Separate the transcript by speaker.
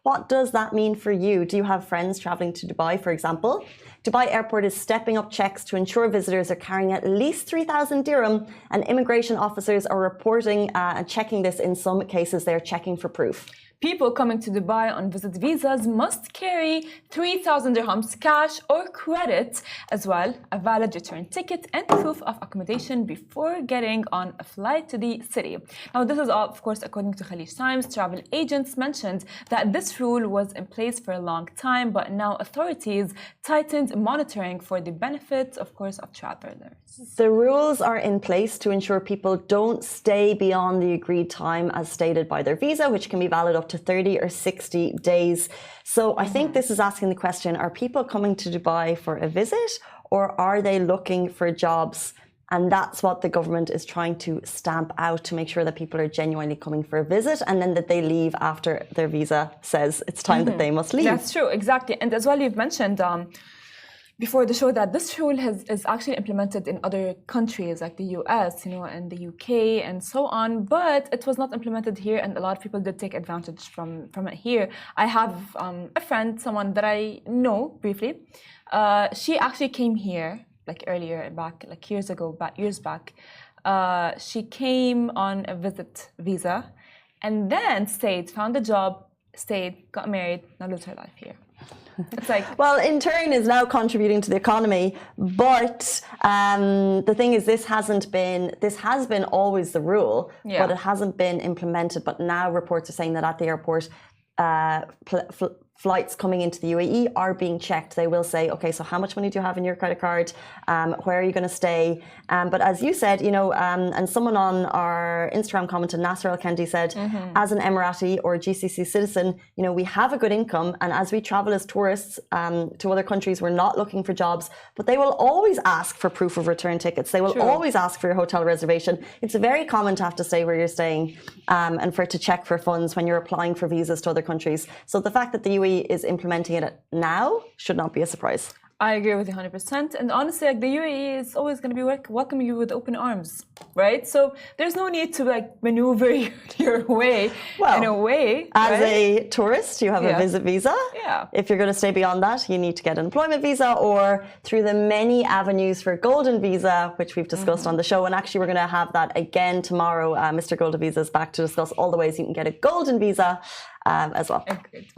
Speaker 1: What does that mean for you? Do you have friends traveling to Dubai, for example? Dubai Airport is stepping up checks to ensure visitors are carrying at least 3,000 dirham, and immigration officers are reporting and checking this. In some cases, they're checking for proof.
Speaker 2: People coming to Dubai on visit visas must carry 3,000 dirhams cash or credit, as well a valid return ticket and proof of accommodation before getting on a flight to the city. Now, this is all, of course, according to Khalij Times. Travel agents mentioned that this rule was in place for a long time, but now authorities tightened monitoring for the benefit, of course, of travelers.
Speaker 1: The rules are in place to ensure people don't stay beyond the agreed time as stated by their visa, which can be valid up to 30 or 60 days. So I think this is asking the question, are people coming to Dubai for a visit, or are they looking for jobs? And that's what the government is trying to stamp out, to make sure that people are genuinely coming for a visit, and then that they leave after their visa says it's time that they must leave.
Speaker 2: That's true, exactly. And as well, you've mentioned before the show that this rule is actually implemented in other countries like the US, and the UK and so on, but it was not implemented here, and a lot of people did take advantage from it here. I have a friend, someone that I know briefly. She actually came here like earlier back, like years back. She came on a visit visa and then stayed, found a job, stayed, got married, now lives her life here. It's like,
Speaker 1: well, in turn is now contributing to the economy, but the thing is, this has been always the rule, but it hasn't been implemented. But now reports are saying that at the airport, flights coming into the UAE are being checked. They will say, okay, so how much money do you have in your credit card? Where are you going to stay? But as you said, and someone on our Instagram commented, Nasser Al-Kendi said, as an Emirati or GCC citizen, we have a good income. And as we travel as tourists to other countries, we're not looking for jobs, but they will always ask for proof of return tickets. They will always ask for your hotel reservation. It's very common to have to stay where you're staying and for it to check for funds when you're applying for visas to other countries. So the fact that the UAE is implementing it now should not be a surprise.
Speaker 2: I agree with you 100%. And honestly, like, the UAE is always going to be welcoming you with open arms, right? So there's no need to maneuver your way in a way.
Speaker 1: As a tourist, you have a visit visa.
Speaker 2: Yeah.
Speaker 1: If you're going to stay beyond that, you need to get an employment visa, or through the many avenues for golden visa, which we've discussed on the show. And actually, we're going to have that again tomorrow. Mr. Golden Visa is back to discuss all the ways you can get a golden visa as well.
Speaker 2: Agreed.